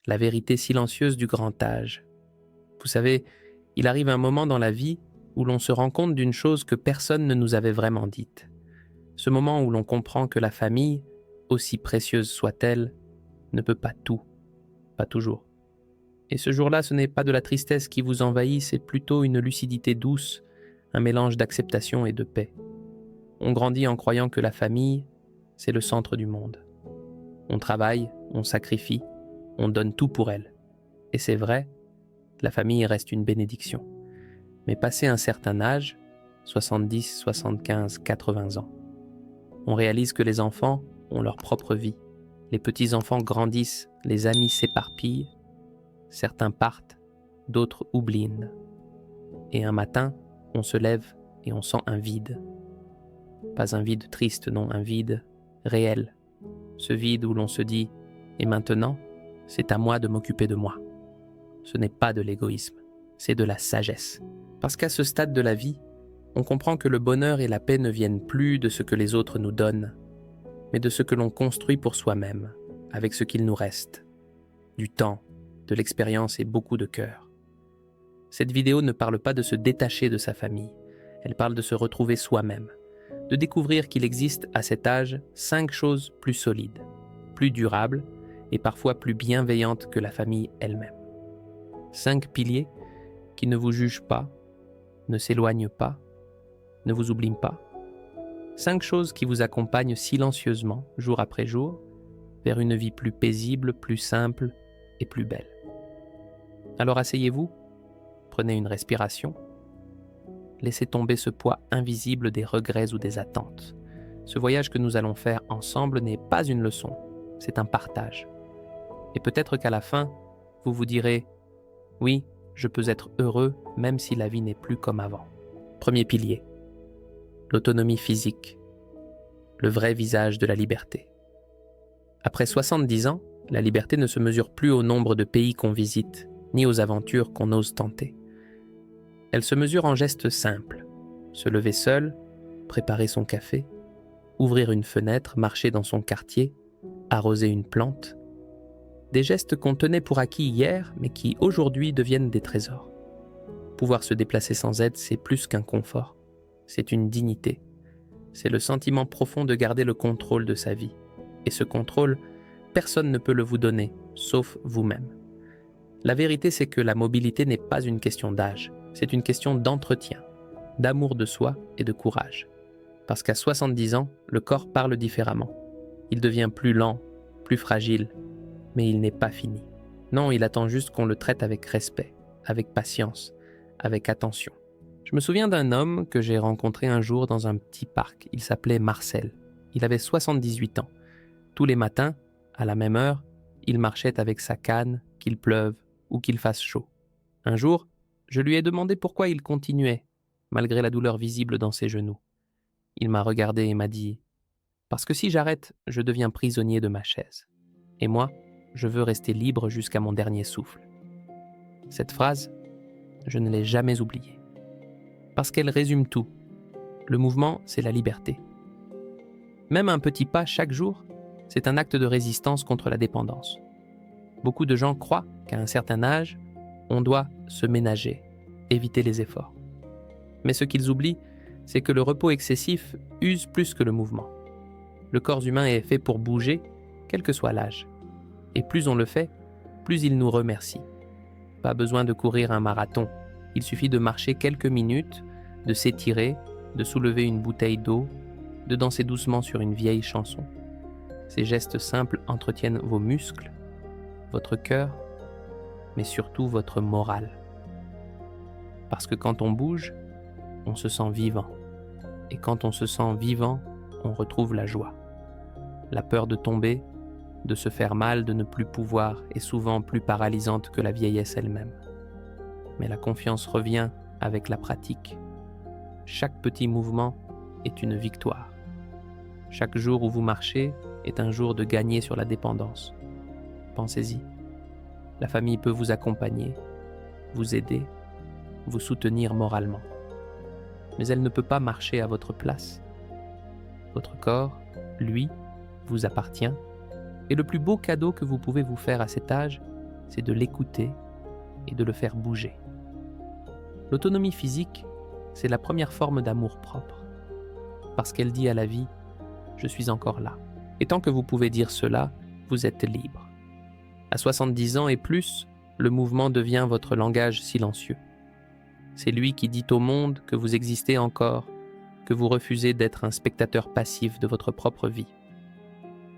la vérité silencieuse du grand âge. Vous savez, il arrive un moment dans la vie où l'on se rend compte d'une chose que personne ne nous avait vraiment dite. Ce moment où l'on comprend que la famille, aussi précieuse soit-elle, ne peut pas tout, pas toujours. Et ce jour-là, ce n'est pas de la tristesse qui vous envahit, c'est plutôt une lucidité douce, un mélange d'acceptation et de paix. On grandit en croyant que la famille, c'est le centre du monde. On travaille, on sacrifie, on donne tout pour elle. Et c'est vrai, la famille reste une bénédiction. Mais passé un certain âge, 70, 75, 80 ans, on réalise que les enfants ont leur propre vie. Les petits-enfants grandissent, les amis s'éparpillent, certains partent, d'autres oublient. Et un matin, on se lève et on sent un vide. Pas un vide triste, non, un vide réel. Ce vide où l'on se dit « Et maintenant, c'est à moi de m'occuper de moi ». Ce n'est pas de l'égoïsme, c'est de la sagesse. Parce qu'à ce stade de la vie, on comprend que le bonheur et la paix ne viennent plus de ce que les autres nous donnent, mais de ce que l'on construit pour soi-même, avec ce qu'il nous reste. Du temps, de l'expérience et beaucoup de cœur. Cette vidéo ne parle pas de se détacher de sa famille, elle parle de se retrouver soi-même, de découvrir qu'il existe à cet âge 5 choses plus solides, plus durables et parfois plus bienveillantes que la famille elle-même. 5 piliers qui ne vous jugent pas, ne s'éloignent pas, ne vous oublient pas. 5 choses qui vous accompagnent silencieusement, jour après jour, vers une vie plus paisible, plus simple et plus belle. Alors asseyez-vous, prenez une respiration, laissez tomber ce poids invisible des regrets ou des attentes. Ce voyage que nous allons faire ensemble n'est pas une leçon, c'est un partage. Et peut-être qu'à la fin, vous vous direz « Oui, je peux être heureux même si la vie n'est plus comme avant. » Premier pilier, l'autonomie physique, le vrai visage de la liberté. Après 70 ans, la liberté ne se mesure plus au nombre de pays qu'on visite, ni aux aventures qu'on ose tenter. Elle se mesure en gestes simples. Se lever seul, préparer son café, ouvrir une fenêtre, marcher dans son quartier, arroser une plante. Des gestes qu'on tenait pour acquis hier, mais qui aujourd'hui deviennent des trésors. Pouvoir se déplacer sans aide, c'est plus qu'un confort. C'est une dignité. C'est le sentiment profond de garder le contrôle de sa vie. Et ce contrôle, personne ne peut le vous donner, sauf vous-même. La vérité, c'est que la mobilité n'est pas une question d'âge, c'est une question d'entretien, d'amour de soi et de courage. Parce qu'à 70 ans, le corps parle différemment. Il devient plus lent, plus fragile, mais il n'est pas fini. Non, il attend juste qu'on le traite avec respect, avec patience, avec attention. Je me souviens d'un homme que j'ai rencontré un jour dans un petit parc. Il s'appelait Marcel. Il avait 78 ans. Tous les matins, à la même heure, il marchait avec sa canne, qu'il pleuve ou qu'il fasse chaud. Un jour, je lui ai demandé pourquoi il continuait, malgré la douleur visible dans ses genoux. Il m'a regardé et m'a dit « Parce que si j'arrête, je deviens prisonnier de ma chaise. Et moi, je veux rester libre jusqu'à mon dernier souffle. » Cette phrase, je ne l'ai jamais oubliée. Parce qu'elle résume tout. Le mouvement, c'est la liberté. Même un petit pas chaque jour, c'est un acte de résistance contre la dépendance. Beaucoup de gens croient qu'à un certain âge, on doit se ménager, éviter les efforts. Mais ce qu'ils oublient, c'est que le repos excessif use plus que le mouvement. Le corps humain est fait pour bouger, quel que soit l'âge. Et plus on le fait, plus il nous remercie. Pas besoin de courir un marathon. Il suffit de marcher quelques minutes, de s'étirer, de soulever une bouteille d'eau, de danser doucement sur une vieille chanson. Ces gestes simples entretiennent vos muscles, votre cœur, mais surtout votre morale. Parce que quand on bouge, on se sent vivant. Et quand on se sent vivant, on retrouve la joie. La peur de tomber, de se faire mal, de ne plus pouvoir est souvent plus paralysante que la vieillesse elle-même. Mais la confiance revient avec la pratique. Chaque petit mouvement est une victoire. Chaque jour où vous marchez est un jour de gagner sur la dépendance. Pensez-y. La famille peut vous accompagner, vous aider, vous soutenir moralement. Mais elle ne peut pas marcher à votre place. Votre corps, lui, vous appartient. Et le plus beau cadeau que vous pouvez vous faire à cet âge, c'est de l'écouter et de le faire bouger. L'autonomie physique, c'est la première forme d'amour-propre, parce qu'elle dit à la vie « je suis encore là ». Et tant que vous pouvez dire cela, vous êtes libre. À 70 ans et plus, le mouvement devient votre langage silencieux. C'est lui qui dit au monde que vous existez encore, que vous refusez d'être un spectateur passif de votre propre vie.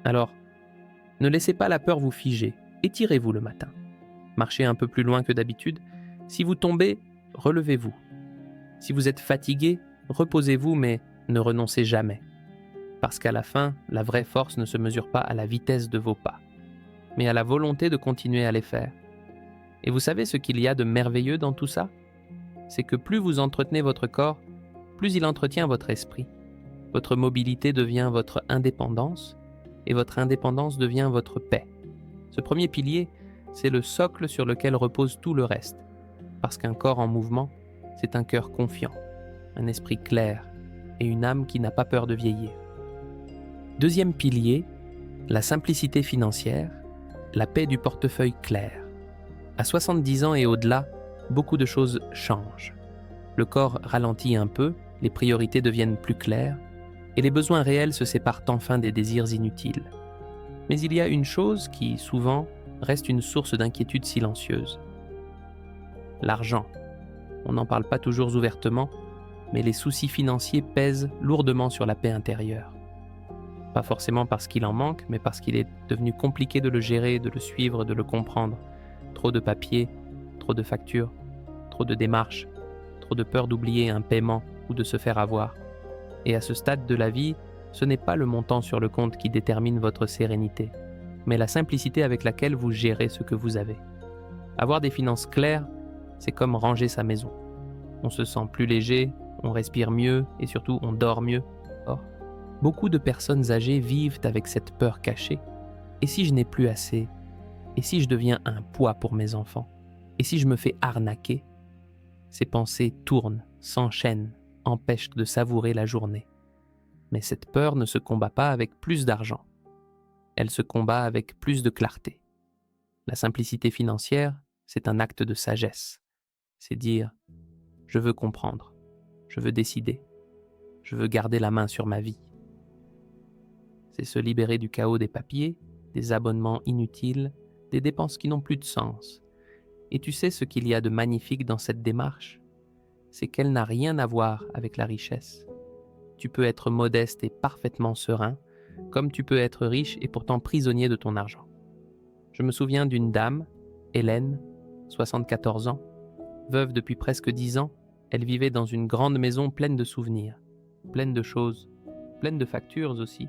Alors, ne laissez pas la peur vous figer, étirez-vous le matin. Marchez un peu plus loin que d'habitude. Si vous tombez, relevez-vous. Si vous êtes fatigué, reposez-vous, mais ne renoncez jamais. Parce qu'à la fin, la vraie force ne se mesure pas à la vitesse de vos pas, mais à la volonté de continuer à les faire. Et vous savez ce qu'il y a de merveilleux dans tout ça ? C'est que plus vous entretenez votre corps, plus il entretient votre esprit. Votre mobilité devient votre indépendance, et votre indépendance devient votre paix. Ce premier pilier, c'est le socle sur lequel repose tout le reste. Parce qu'un corps en mouvement, c'est un cœur confiant, un esprit clair et une âme qui n'a pas peur de vieillir. Deuxième pilier, la simplicité financière, la paix du portefeuille clair. À 70 ans et au-delà, beaucoup de choses changent. Le corps ralentit un peu, les priorités deviennent plus claires, et les besoins réels se séparent enfin des désirs inutiles. Mais il y a une chose qui, souvent, reste une source d'inquiétude silencieuse. L'argent. On n'en parle pas toujours ouvertement, mais les soucis financiers pèsent lourdement sur la paix intérieure. Pas forcément parce qu'il en manque, mais parce qu'il est devenu compliqué de le gérer, de le suivre, de le comprendre. Trop de papiers, trop de factures, trop de démarches, trop de peur d'oublier un paiement ou de se faire avoir. Et à ce stade de la vie, ce n'est pas le montant sur le compte qui détermine votre sérénité, mais la simplicité avec laquelle vous gérez ce que vous avez. Avoir des finances claires, c'est comme ranger sa maison. On se sent plus léger, on respire mieux et surtout on dort mieux. Or, beaucoup de personnes âgées vivent avec cette peur cachée. Et si je n'ai plus assez ? Et si je deviens un poids pour mes enfants ? Et si je me fais arnaquer ? Ces pensées tournent, s'enchaînent, empêchent de savourer la journée. Mais cette peur ne se combat pas avec plus d'argent. Elle se combat avec plus de clarté. La simplicité financière, c'est un acte de sagesse. C'est dire « je veux comprendre, je veux décider, je veux garder la main sur ma vie ». C'est se libérer du chaos des papiers, des abonnements inutiles, des dépenses qui n'ont plus de sens. Et tu sais ce qu'il y a de magnifique dans cette démarche ? C'est qu'elle n'a rien à voir avec la richesse. Tu peux être modeste et parfaitement serein, comme tu peux être riche et pourtant prisonnier de ton argent. Je me souviens d'une dame, Hélène, 74 ans, veuve depuis presque 10 ans, elle vivait dans une grande maison pleine de souvenirs, pleine de choses, pleine de factures aussi.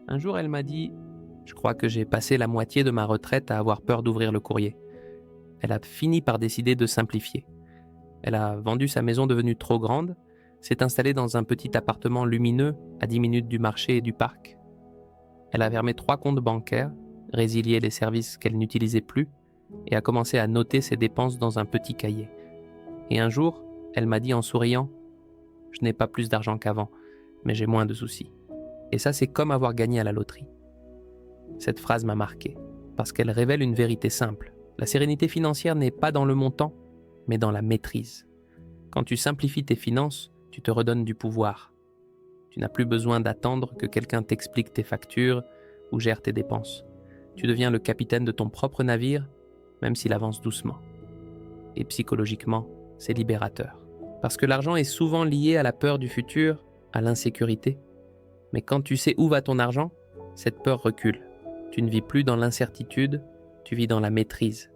Un jour, elle m'a dit « Je crois que j'ai passé la moitié de ma retraite à avoir peur d'ouvrir le courrier ». Elle a fini par décider de simplifier. Elle a vendu sa maison devenue trop grande, s'est installée dans un petit appartement lumineux à 10 minutes du marché et du parc. Elle a fermé 3 comptes bancaires, résilié les services qu'elle n'utilisait plus et a commencé à noter ses dépenses dans un petit cahier. Et un jour, elle m'a dit en souriant « Je n'ai pas plus d'argent qu'avant, mais j'ai moins de soucis. » Et ça, c'est comme avoir gagné à la loterie. Cette phrase m'a marqué, parce qu'elle révèle une vérité simple. La sérénité financière n'est pas dans le montant, mais dans la maîtrise. Quand tu simplifies tes finances, tu te redonnes du pouvoir. Tu n'as plus besoin d'attendre que quelqu'un t'explique tes factures ou gère tes dépenses. Tu deviens le capitaine de ton propre navire, même s'il avance doucement. Et psychologiquement, c'est libérateur. Parce que l'argent est souvent lié à la peur du futur, à l'insécurité. Mais quand tu sais où va ton argent, cette peur recule. Tu ne vis plus dans l'incertitude, tu vis dans la maîtrise.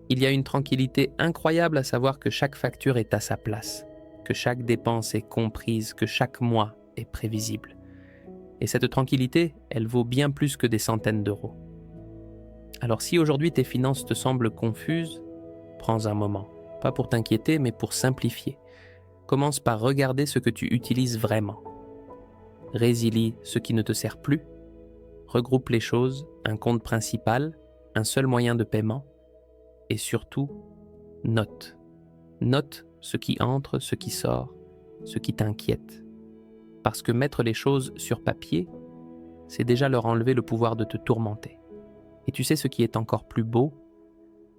Il y a une tranquillité incroyable à savoir que chaque facture est à sa place, que chaque dépense est comprise, que chaque mois est prévisible. Et cette tranquillité, elle vaut bien plus que des centaines d'euros. Alors si aujourd'hui tes finances te semblent confuses, prends un moment, pas pour t'inquiéter, mais pour simplifier. Commence par regarder ce que tu utilises vraiment. Résilie ce qui ne te sert plus. Regroupe les choses, un compte principal, un seul moyen de paiement. Et surtout, note. Note ce qui entre, ce qui sort, ce qui t'inquiète. Parce que mettre les choses sur papier, c'est déjà leur enlever le pouvoir de te tourmenter. Et tu sais ce qui est encore plus beau ?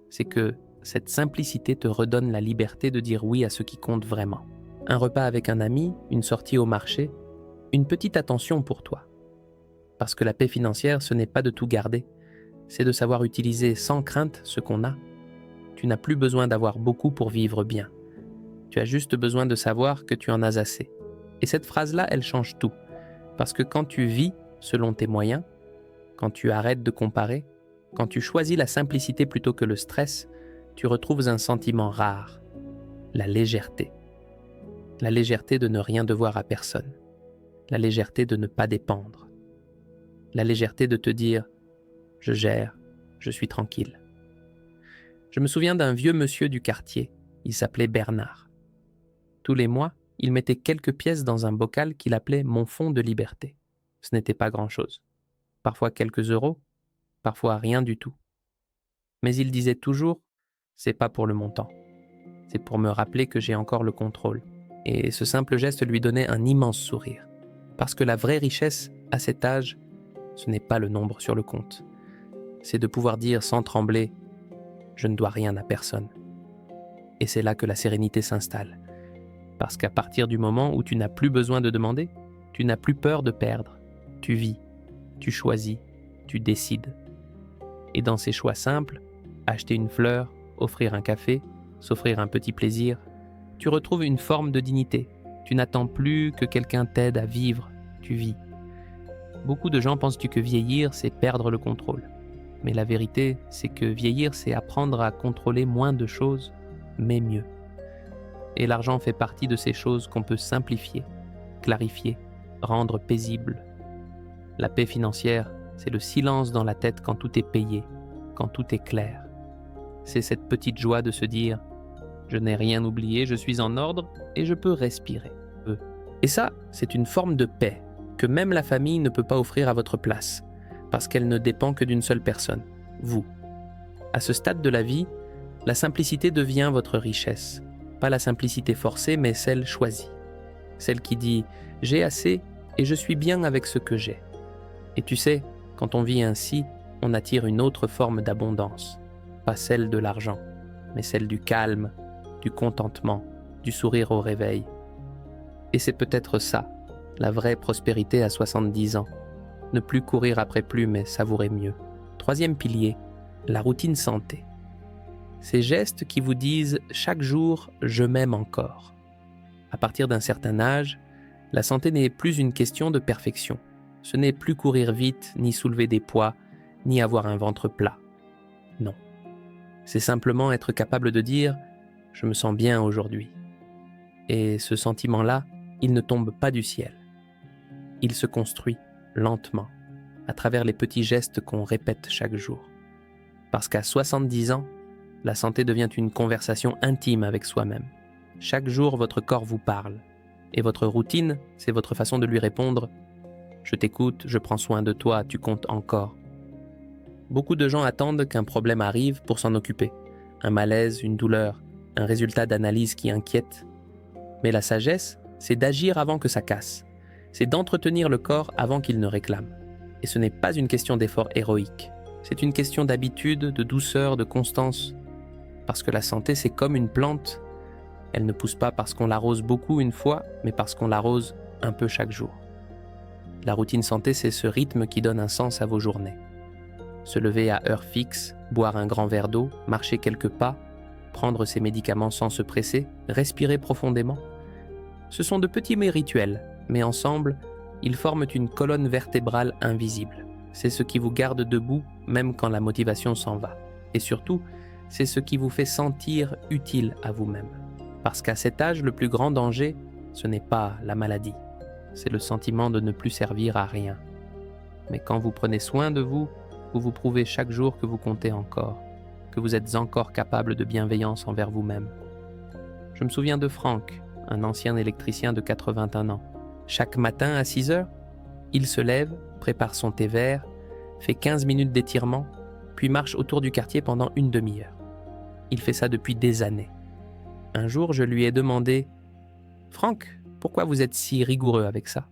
c'est que cette simplicité te redonne la liberté de dire oui à ce qui compte vraiment. Un repas avec un ami, une sortie au marché, une petite attention pour toi. Parce que la paix financière, ce n'est pas de tout garder, c'est de savoir utiliser sans crainte ce qu'on a. Tu n'as plus besoin d'avoir beaucoup pour vivre bien. Tu as juste besoin de savoir que tu en as assez. Et cette phrase-là, elle change tout. Parce que quand tu vis selon tes moyens, quand tu arrêtes de comparer, quand tu choisis la simplicité plutôt que le stress, tu retrouves un sentiment rare, la légèreté. La légèreté de ne rien devoir à personne. La légèreté de ne pas dépendre. La légèreté de te dire « je gère, je suis tranquille ». Je me souviens d'un vieux monsieur du quartier, il s'appelait Bernard. Tous les mois, il mettait quelques pièces dans un bocal qu'il appelait « mon fonds de liberté ». Ce n'était pas grand-chose. Parfois quelques euros, parfois rien du tout. Mais il disait toujours « c'est pas pour le montant, c'est pour me rappeler que j'ai encore le contrôle ». Et ce simple geste lui donnait un immense sourire. Parce que la vraie richesse, à cet âge, ce n'est pas le nombre sur le compte. C'est de pouvoir dire sans trembler « je ne dois rien à personne ». Et c'est là que la sérénité s'installe. Parce qu'à partir du moment où tu n'as plus besoin de demander, tu n'as plus peur de perdre. Tu vis, tu choisis, tu décides. Et dans ces choix simples, acheter une fleur, offrir un café, s'offrir un petit plaisir, tu retrouves une forme de dignité. Tu n'attends plus que quelqu'un t'aide à vivre, tu vis. Beaucoup de gens pensent que vieillir, c'est perdre le contrôle. Mais la vérité, c'est que vieillir, c'est apprendre à contrôler moins de choses, mais mieux. Et l'argent fait partie de ces choses qu'on peut simplifier, clarifier, rendre paisibles. La paix financière, c'est le silence dans la tête quand tout est payé, quand tout est clair. C'est cette petite joie de se dire « je n'ai rien oublié, je suis en ordre et je peux respirer ». Et ça, c'est une forme de paix que même la famille ne peut pas offrir à votre place, parce qu'elle ne dépend que d'une seule personne, vous. À ce stade de la vie, la simplicité devient votre richesse. Pas la simplicité forcée, mais celle choisie. Celle qui dit « j'ai assez et je suis bien avec ce que j'ai ». Et tu sais, quand on vit ainsi, on attire une autre forme d'abondance. Pas celle de l'argent, mais celle du calme, du contentement, du sourire au réveil. Et c'est peut-être ça, la vraie prospérité à 70 ans. Ne plus courir après plus, mais savourer mieux. Troisième pilier, la routine santé. Ces gestes qui vous disent chaque jour « je m'aime encore ». À partir d'un certain âge, la santé n'est plus une question de perfection. Ce n'est plus courir vite, ni soulever des poids, ni avoir un ventre plat. Non. C'est simplement être capable de dire « je me sens bien aujourd'hui ». Et ce sentiment-là, il ne tombe pas du ciel. Il se construit lentement, à travers les petits gestes qu'on répète chaque jour. Parce qu'à 70 ans, la santé devient une conversation intime avec soi-même. Chaque jour, votre corps vous parle. Et votre routine, c'est votre façon de lui répondre « je t'écoute, je prends soin de toi, tu comptes encore ». Beaucoup de gens attendent qu'un problème arrive pour s'en occuper. Un malaise, une douleur, un résultat d'analyse qui inquiète. Mais la sagesse, c'est d'agir avant que ça casse. C'est d'entretenir le corps avant qu'il ne réclame. Et ce n'est pas une question d'effort héroïque. C'est une question d'habitude, de douceur, de constance. Parce que la santé, c'est comme une plante. Elle ne pousse pas parce qu'on l'arrose beaucoup une fois, mais parce qu'on l'arrose un peu chaque jour. La routine santé, c'est ce rythme qui donne un sens à vos journées. Se lever à heure fixe, boire un grand verre d'eau, marcher quelques pas, prendre ses médicaments sans se presser, respirer profondément. Ce sont de petits rituels, mais ensemble, ils forment une colonne vertébrale invisible. C'est ce qui vous garde debout, même quand la motivation s'en va. Et surtout, c'est ce qui vous fait sentir utile à vous-même. Parce qu'à cet âge, le plus grand danger, ce n'est pas la maladie. C'est le sentiment de ne plus servir à rien. Mais quand vous prenez soin de vous, vous vous prouvez chaque jour que vous comptez encore, que vous êtes encore capable de bienveillance envers vous-même. Je me souviens de Franck, un ancien électricien de 81 ans. Chaque matin à 6 heures, il se lève, prépare son thé vert, fait 15 minutes d'étirement, puis marche autour du quartier pendant une demi-heure. Il fait ça depuis des années. Un jour, je lui ai demandé « Franck, pourquoi vous êtes si rigoureux avec ça ?»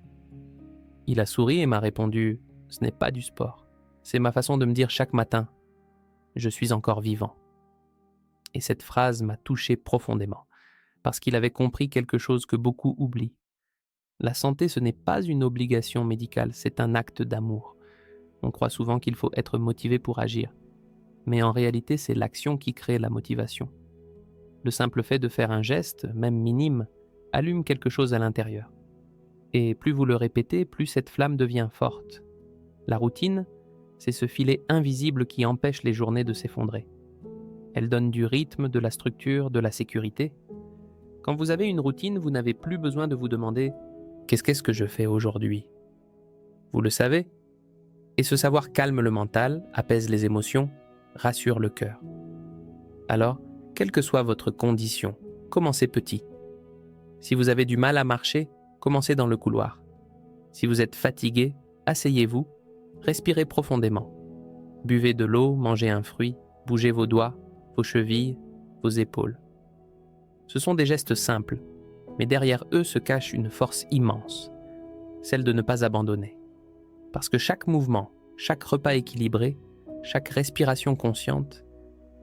Il a souri et m'a répondu « Ce n'est pas du sport. C'est ma façon de me dire chaque matin « Je suis encore vivant ». Et cette phrase m'a touché profondément, parce qu'il avait compris quelque chose que beaucoup oublient. La santé, ce n'est pas une obligation médicale, c'est un acte d'amour. On croit souvent qu'il faut être motivé pour agir, mais en réalité, c'est l'action qui crée la motivation. Le simple fait de faire un geste, même minime, allume quelque chose à l'intérieur. Et plus vous le répétez, plus cette flamme devient forte. La routine, c'est ce filet invisible qui empêche les journées de s'effondrer. Elle donne du rythme, de la structure, de la sécurité. Quand vous avez une routine, vous n'avez plus besoin de vous demander « Qu'est-ce que je fais aujourd'hui ?» Vous le savez. Et ce savoir calme le mental, apaise les émotions, rassure le cœur. Alors, quelle que soit votre condition, commencez petit. Si vous avez du mal à marcher, commencez dans le couloir. Si vous êtes fatigué, asseyez-vous, respirez profondément. Buvez de l'eau, mangez un fruit, bougez vos doigts, vos chevilles, vos épaules. Ce sont des gestes simples, mais derrière eux se cache une force immense, celle de ne pas abandonner. Parce que chaque mouvement, chaque repas équilibré, chaque respiration consciente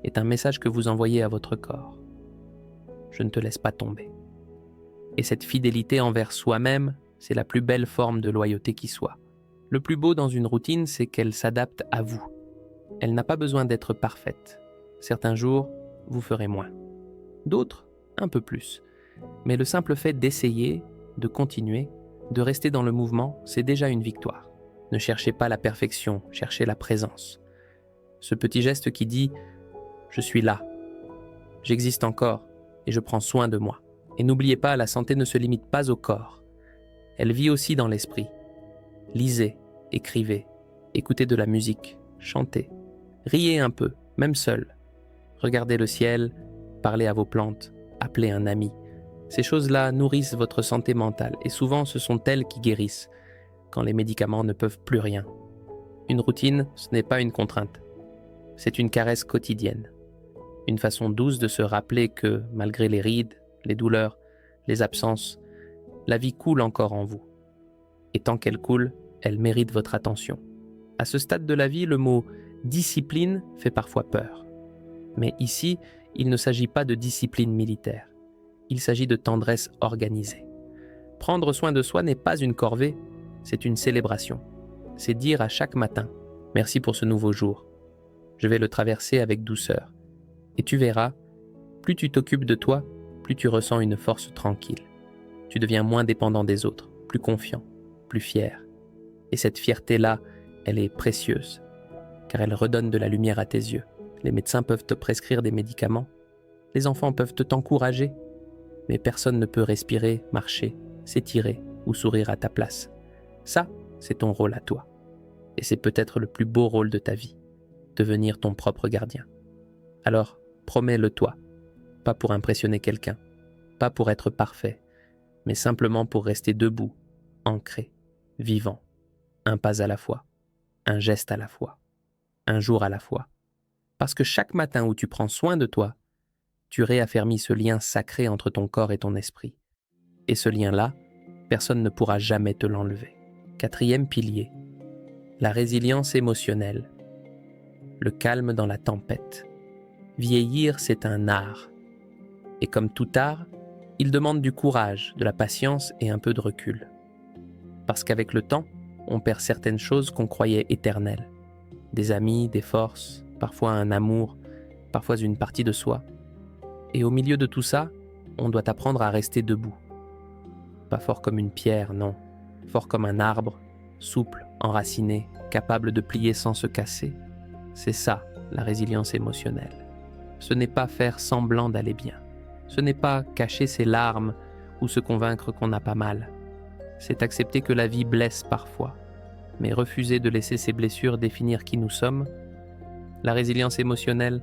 est un message que vous envoyez à votre corps. Je ne te laisse pas tomber. Et cette fidélité envers soi-même, c'est la plus belle forme de loyauté qui soit. Le plus beau dans une routine, c'est qu'elle s'adapte à vous. Elle n'a pas besoin d'être parfaite. Certains jours, vous ferez moins. D'autres, un peu plus. Mais le simple fait d'essayer, de continuer, de rester dans le mouvement, c'est déjà une victoire. Ne cherchez pas la perfection, cherchez la présence. Ce petit geste qui dit « Je suis là, j'existe encore et je prends soin de moi ». Et n'oubliez pas, la santé ne se limite pas au corps. Elle vit aussi dans l'esprit. Lisez, écrivez, écoutez de la musique, chantez. Riez un peu, même seul. Regardez le ciel, parlez à vos plantes, appelez un ami. Ces choses-là nourrissent votre santé mentale et souvent ce sont elles qui guérissent quand les médicaments ne peuvent plus rien. Une routine, ce n'est pas une contrainte. C'est une caresse quotidienne. Une façon douce de se rappeler que, malgré les rides, les douleurs, les absences, la vie coule encore en vous. Et tant qu'elle coule, elle mérite votre attention. À ce stade de la vie, le mot « discipline » fait parfois peur. Mais ici, il ne s'agit pas de discipline militaire. Il s'agit de tendresse organisée. Prendre soin de soi n'est pas une corvée, c'est une célébration. C'est dire à chaque matin « Merci pour ce nouveau jour. Je vais le traverser avec douceur. » Et tu verras, plus tu t'occupes de toi, plus tu ressens une force tranquille. Tu deviens moins dépendant des autres, plus confiant, plus fier. Et cette fierté-là, elle est précieuse, car elle redonne de la lumière à tes yeux. Les médecins peuvent te prescrire des médicaments, les enfants peuvent t'encourager, mais personne ne peut respirer, marcher, s'étirer ou sourire à ta place. Ça, c'est ton rôle à toi. Et c'est peut-être le plus beau rôle de ta vie, devenir ton propre gardien. Alors, promets-le toi, pas pour impressionner quelqu'un, pas pour être parfait, mais simplement pour rester debout, ancré, vivant, un pas à la fois, un geste à la fois, un jour à la fois. Parce que chaque matin où tu prends soin de toi, tu réaffermis ce lien sacré entre ton corps et ton esprit. Et ce lien-là, personne ne pourra jamais te l'enlever. 4e pilier, la résilience émotionnelle, le calme dans la tempête. Vieillir, c'est un art. Et comme tout art, il demande du courage, de la patience et un peu de recul. Parce qu'avec le temps, on perd certaines choses qu'on croyait éternelles. Des amis, des forces, parfois un amour, parfois une partie de soi. Et au milieu de tout ça, on doit apprendre à rester debout. Pas fort comme une pierre, non. Fort comme un arbre, souple, enraciné, capable de plier sans se casser. C'est ça, la résilience émotionnelle. Ce n'est pas faire semblant d'aller bien. Ce n'est pas cacher ses larmes ou se convaincre qu'on n'a pas mal. C'est accepter que la vie blesse parfois, mais refuser de laisser ces blessures définir qui nous sommes. La résilience émotionnelle,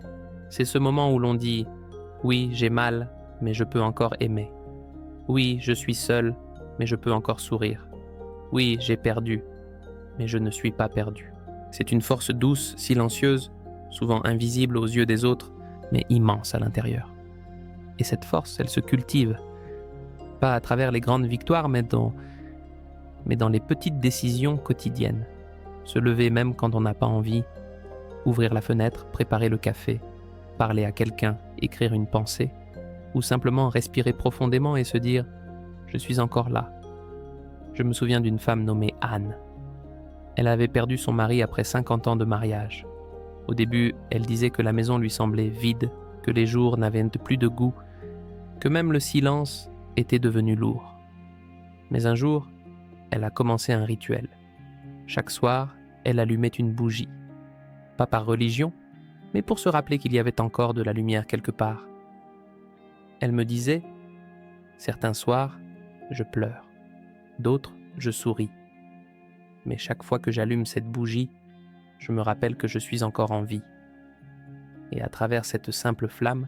c'est ce moment où l'on dit « Oui, j'ai mal, mais je peux encore aimer. Oui, je suis seul, mais je peux encore sourire. Oui, j'ai perdu, mais je ne suis pas perdu. » C'est une force douce, silencieuse, souvent invisible aux yeux des autres, mais immense à l'intérieur. Et cette force, elle se cultive, pas à travers les grandes victoires, mais dans les petites décisions quotidiennes. Se lever même quand on n'a pas envie, ouvrir la fenêtre, préparer le café, parler à quelqu'un, écrire une pensée, ou simplement respirer profondément et se dire « Je suis encore là ». Je me souviens d'une femme nommée Anne. Elle avait perdu son mari après 50 ans de mariage. Au début, elle disait que la maison lui semblait vide, que les jours n'avaient plus de goût, que même le silence était devenu lourd. Mais un jour, elle a commencé un rituel. Chaque soir, elle allumait une bougie. Pas par religion, mais pour se rappeler qu'il y avait encore de la lumière quelque part. Elle me disait, certains soirs, je pleure, d'autres, je souris. Mais chaque fois que j'allume cette bougie, je me rappelle que je suis encore en vie. Et à travers cette simple flamme,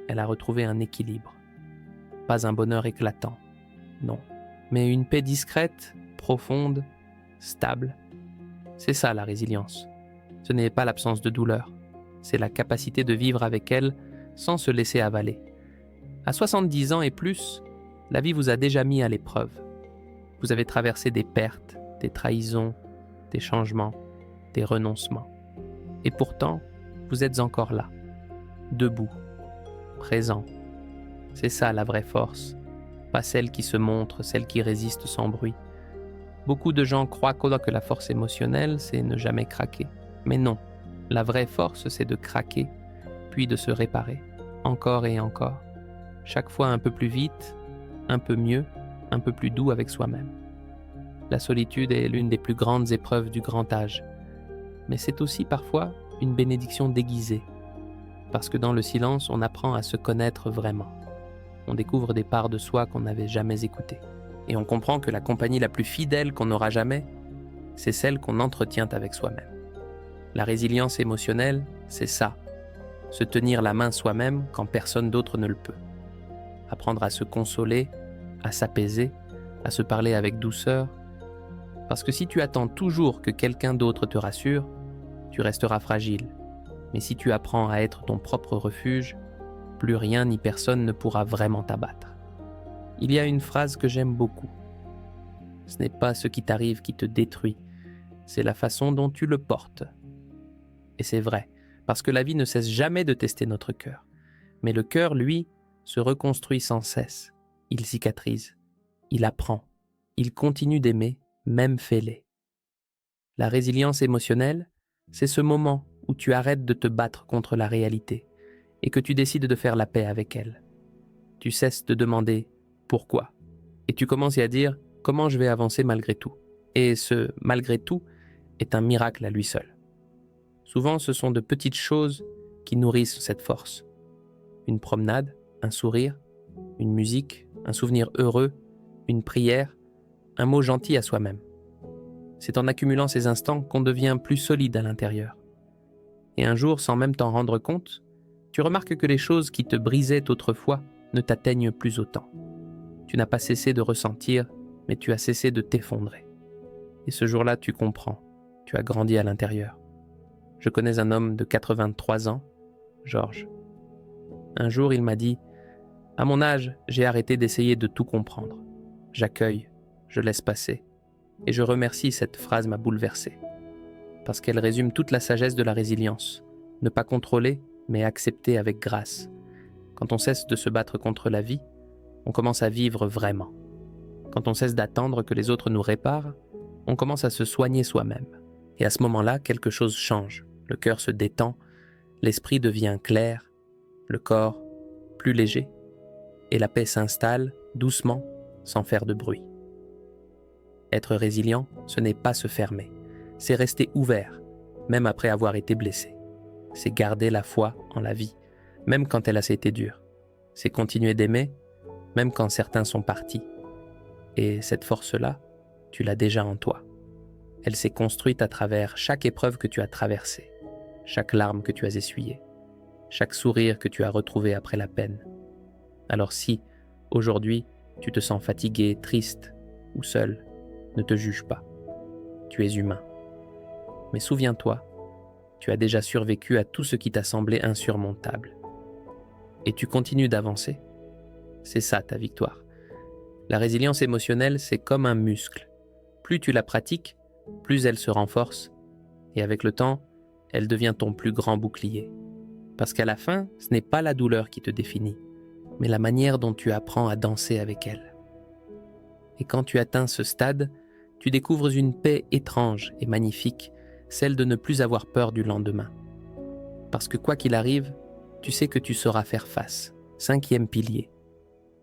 elle a retrouvé un équilibre. Pas un bonheur éclatant, non, mais une paix discrète, profonde, stable. C'est ça la résilience. Ce n'est pas l'absence de douleur, c'est la capacité de vivre avec elle sans se laisser avaler. À 70 ans et plus, la vie vous a déjà mis à l'épreuve. Vous avez traversé des pertes, des trahisons, des changements, des renoncements. Et pourtant, vous êtes encore là, debout, présent. C'est ça la vraie force, pas celle qui se montre, celle qui résiste sans bruit. Beaucoup de gens croient que la force émotionnelle, c'est ne jamais craquer. Mais non, la vraie force, c'est de craquer, puis de se réparer, encore et encore. Chaque fois un peu plus vite, un peu mieux, un peu plus doux avec soi-même. La solitude est l'une des plus grandes épreuves du grand âge. Mais c'est aussi parfois une bénédiction déguisée. Parce que dans le silence, on apprend à se connaître vraiment. On découvre des parts de soi qu'on n'avait jamais écoutées. Et on comprend que la compagnie la plus fidèle qu'on n'aura jamais, c'est celle qu'on entretient avec soi-même. La résilience émotionnelle, c'est ça. Se tenir la main soi-même quand personne d'autre ne le peut. Apprendre à se consoler, à s'apaiser, à se parler avec douceur. Parce que si tu attends toujours que quelqu'un d'autre te rassure, tu resteras fragile. Mais si tu apprends à être ton propre refuge, plus rien ni personne ne pourra vraiment t'abattre. Il y a une phrase que j'aime beaucoup. Ce n'est pas ce qui t'arrive qui te détruit, c'est la façon dont tu le portes. Et c'est vrai, parce que la vie ne cesse jamais de tester notre cœur. Mais le cœur, lui, se reconstruit sans cesse. Il cicatrise, il apprend, il continue d'aimer, même fêlé. La résilience émotionnelle, c'est ce moment où tu arrêtes de te battre contre la réalité et que tu décides de faire la paix avec elle. Tu cesses de demander « pourquoi ?» et tu commences à dire « comment je vais avancer malgré tout ?» Et ce « malgré tout » est un miracle à lui seul. Souvent, ce sont de petites choses qui nourrissent cette force. Une promenade, un sourire, une musique, un souvenir heureux, une prière, un mot gentil à soi-même. C'est en accumulant ces instants qu'on devient plus solide à l'intérieur. Et un jour, sans même t'en rendre compte, tu remarques que les choses qui te brisaient autrefois ne t'atteignent plus autant. Tu n'as pas cessé de ressentir, mais tu as cessé de t'effondrer. Et ce jour-là, tu comprends, tu as grandi à l'intérieur. Je connais un homme de 83 ans, Georges. Un jour, il m'a dit « À mon âge, j'ai arrêté d'essayer de tout comprendre. J'accueille, je laisse passer. » Et je remercie, cette phrase m'a bouleversé. Parce qu'elle résume toute la sagesse de la résilience. Ne pas contrôler, mais accepter avec grâce. Quand on cesse de se battre contre la vie, on commence à vivre vraiment. Quand on cesse d'attendre que les autres nous réparent, on commence à se soigner soi-même. Et à ce moment-là, quelque chose change. Le cœur se détend, l'esprit devient clair, le corps plus léger, et la paix s'installe doucement, sans faire de bruit. Être résilient, ce n'est pas se fermer, c'est rester ouvert, même après avoir été blessé. C'est garder la foi en la vie, même quand elle a été dure. C'est continuer d'aimer, même quand certains sont partis. Et cette force-là, tu l'as déjà en toi. Elle s'est construite à travers chaque épreuve que tu as traversée, chaque larme que tu as essuyée, chaque sourire que tu as retrouvé après la peine. Alors si, aujourd'hui, tu te sens fatigué, triste ou seul, ne te juge pas. Tu es humain. Mais souviens-toi, tu as déjà survécu à tout ce qui t'a semblé insurmontable. Et tu continues d'avancer. C'est ça ta victoire. La résilience émotionnelle, c'est comme un muscle. Plus tu la pratiques, plus elle se renforce. Et avec le temps, elle devient ton plus grand bouclier. Parce qu'à la fin, ce n'est pas la douleur qui te définit, mais la manière dont tu apprends à danser avec elle. Et quand tu atteins ce stade, tu découvres une paix étrange et magnifique, celle de ne plus avoir peur du lendemain. Parce que quoi qu'il arrive, tu sais que tu sauras faire face. 5e pilier,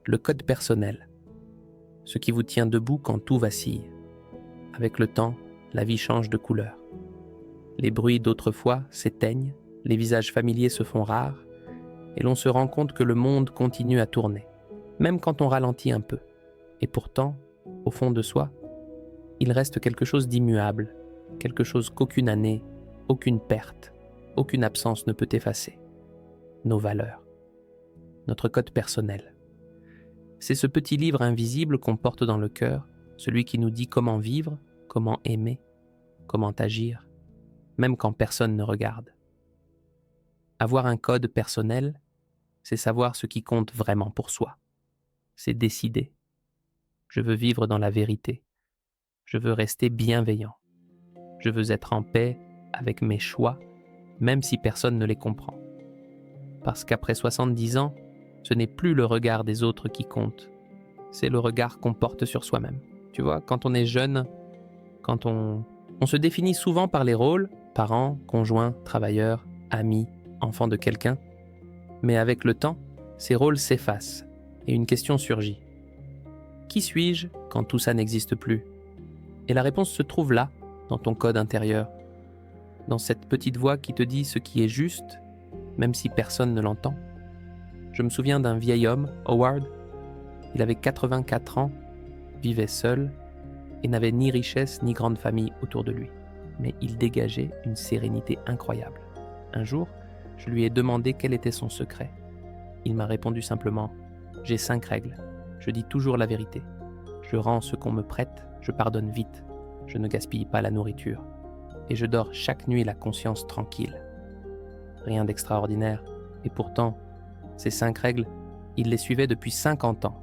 le code personnel. Ce qui vous tient debout quand tout vacille. Avec le temps, la vie change de couleur. Les bruits d'autrefois s'éteignent, les visages familiers se font rares, et l'on se rend compte que le monde continue à tourner, même quand on ralentit un peu. Et pourtant, au fond de soi, il reste quelque chose d'immuable, quelque chose qu'aucune année, aucune perte, aucune absence ne peut effacer. Nos valeurs, notre code personnel. C'est ce petit livre invisible qu'on porte dans le cœur, celui qui nous dit comment vivre, comment aimer, comment agir, même quand personne ne regarde. Avoir un code personnel, c'est savoir ce qui compte vraiment pour soi. C'est décider. Je veux vivre dans la vérité. Je veux rester bienveillant. Je veux être en paix avec mes choix, même si personne ne les comprend. Parce qu'après 70 ans, ce n'est plus le regard des autres qui compte. C'est le regard qu'on porte sur soi-même. Tu vois, quand on est jeune, quand on se définit souvent par les rôles, parents, conjoints, travailleurs, amis, enfants de quelqu'un. Mais avec le temps, ces rôles s'effacent et une question surgit. Qui suis-je quand tout ça n'existe plus? Et la réponse se trouve là, dans ton code intérieur, dans cette petite voix qui te dit ce qui est juste, même si personne ne l'entend. Je me souviens d'un vieil homme, Howard. Il avait 84 ans, vivait seul et n'avait ni richesse ni grande famille autour de lui. Mais il dégageait une sérénité incroyable. Un jour, je lui ai demandé quel était son secret. Il m'a répondu simplement « J'ai 5 règles. Je dis toujours la vérité. Je rends ce qu'on me prête, je pardonne vite. Je ne gaspille pas la nourriture. Et je dors chaque nuit la conscience tranquille. » Rien d'extraordinaire. Et pourtant, ces 5 règles, il les suivait depuis 50 ans.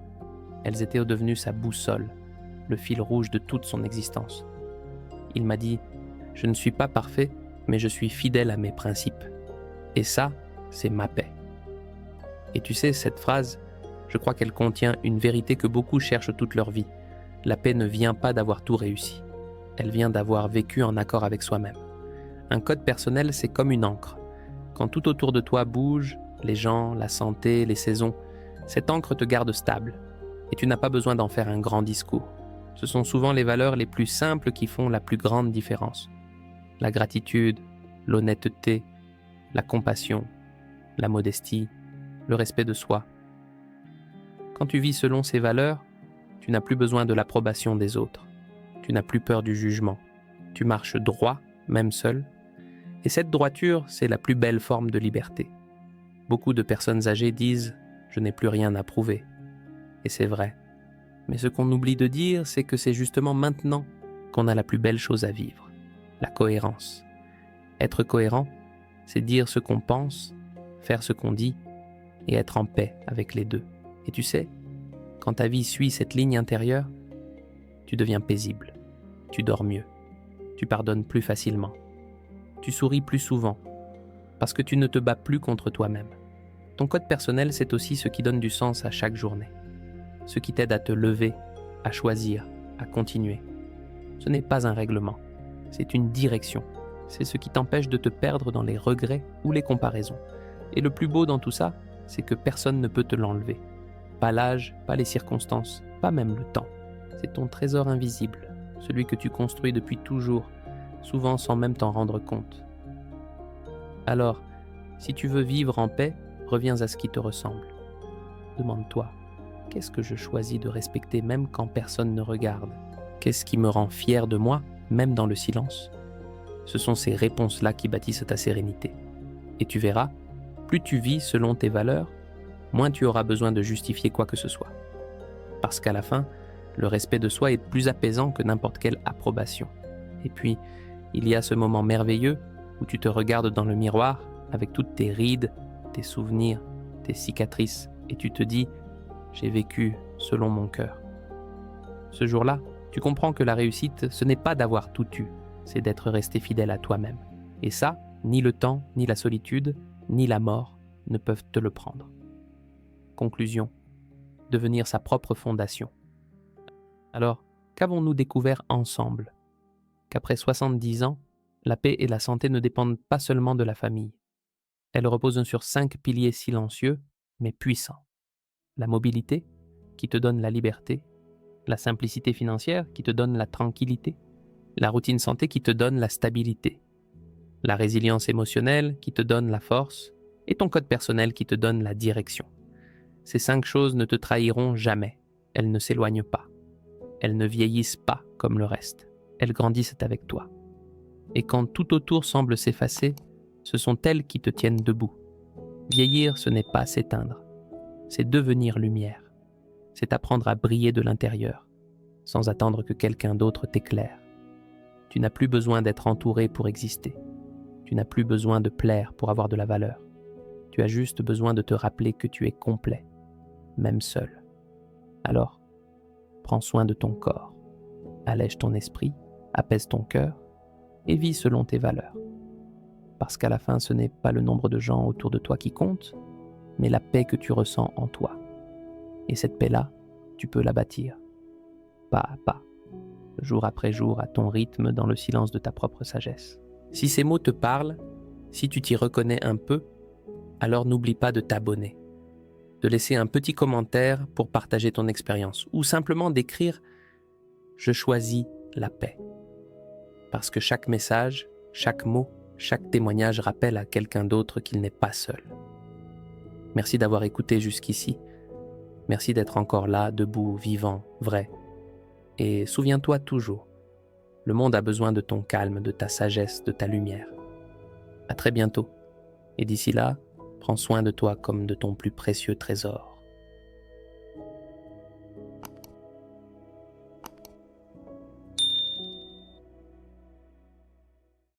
Elles étaient devenues sa boussole, le fil rouge de toute son existence. Il m'a dit « Je ne suis pas parfait, mais je suis fidèle à mes principes. Et ça, c'est ma paix. » Et tu sais, cette phrase, je crois qu'elle contient une vérité que beaucoup cherchent toute leur vie. La paix ne vient pas d'avoir tout réussi. Elle vient d'avoir vécu en accord avec soi-même. Un code personnel, c'est comme une encre. Quand tout autour de toi bouge, les gens, la santé, les saisons, cette encre te garde stable. Et tu n'as pas besoin d'en faire un grand discours. Ce sont souvent les valeurs les plus simples qui font la plus grande différence. La gratitude, l'honnêteté, la compassion, la modestie, le respect de soi. Quand tu vis selon ces valeurs, tu n'as plus besoin de l'approbation des autres. Tu n'as plus peur du jugement. Tu marches droit, même seul. Et cette droiture, c'est la plus belle forme de liberté. Beaucoup de personnes âgées disent « Je n'ai plus rien à prouver ». Et c'est vrai. Mais ce qu'on oublie de dire, c'est que c'est justement maintenant qu'on a la plus belle chose à vivre, la cohérence. Être cohérent, c'est dire ce qu'on pense, faire ce qu'on dit et être en paix avec les deux. Et tu sais, quand ta vie suit cette ligne intérieure, tu deviens paisible, tu dors mieux, tu pardonnes plus facilement, tu souris plus souvent, parce que tu ne te bats plus contre toi-même. Ton code personnel, c'est aussi ce qui donne du sens à chaque journée, ce qui t'aide à te lever, à choisir, à continuer. Ce n'est pas un règlement, c'est une direction. C'est ce qui t'empêche de te perdre dans les regrets ou les comparaisons. Et le plus beau dans tout ça, c'est que personne ne peut te l'enlever. Pas l'âge, pas les circonstances, pas même le temps. C'est ton trésor invisible, celui que tu construis depuis toujours, souvent sans même t'en rendre compte. Alors, si tu veux vivre en paix, reviens à ce qui te ressemble. Demande-toi, qu'est-ce que je choisis de respecter même quand personne ne regarde? Qu'est-ce qui me rend fier de moi, même dans le silence? Ce sont ces réponses-là qui bâtissent ta sérénité. Et tu verras, plus tu vis selon tes valeurs, moins tu auras besoin de justifier quoi que ce soit. Parce qu'à la fin, le respect de soi est plus apaisant que n'importe quelle approbation. Et puis, il y a ce moment merveilleux où tu te regardes dans le miroir avec toutes tes rides, tes souvenirs, tes cicatrices, et tu te dis « J'ai vécu selon mon cœur ». Ce jour-là, tu comprends que la réussite, ce n'est pas d'avoir tout eu, c'est d'être resté fidèle à toi-même. Et ça, ni le temps, ni la solitude ni la mort ne peuvent te le prendre. Conclusion, devenir sa propre fondation. Alors, qu'avons-nous découvert ensemble? Qu'après 70 ans, la paix et la santé ne dépendent pas seulement de la famille. Elles reposent sur 5 piliers silencieux, mais puissants. La mobilité, qui te donne la liberté. La simplicité financière, qui te donne la tranquillité. La routine santé, qui te donne la stabilité. La résilience émotionnelle, qui te donne la force. Et ton code personnel, qui te donne la direction. Ces 5 choses ne te trahiront jamais. Elles ne s'éloignent pas. Elles ne vieillissent pas comme le reste. Elles grandissent avec toi. Et quand tout autour semble s'effacer, ce sont elles qui te tiennent debout. Vieillir, ce n'est pas s'éteindre. C'est devenir lumière. C'est apprendre à briller de l'intérieur, sans attendre que quelqu'un d'autre t'éclaire. Tu n'as plus besoin d'être entouré pour exister. Tu n'as plus besoin de plaire pour avoir de la valeur. Tu as juste besoin de te rappeler que tu es complet, même seul. Alors, prends soin de ton corps, allège ton esprit, apaise ton cœur et vis selon tes valeurs. Parce qu'à la fin, ce n'est pas le nombre de gens autour de toi qui compte, mais la paix que tu ressens en toi. Et cette paix-là, tu peux la bâtir, pas à pas, jour après jour, à ton rythme, dans le silence de ta propre sagesse. Si ces mots te parlent, si tu t'y reconnais un peu, alors n'oublie pas de t'abonner, de laisser un petit commentaire pour partager ton expérience, ou simplement d'écrire « Je choisis la paix ». Parce que chaque message, chaque mot, chaque témoignage rappelle à quelqu'un d'autre qu'il n'est pas seul. Merci d'avoir écouté jusqu'ici. Merci d'être encore là, debout, vivant, vrai. Et souviens-toi toujours, le monde a besoin de ton calme, de ta sagesse, de ta lumière. À très bientôt. Et d'ici là, prends soin de toi comme de ton plus précieux trésor.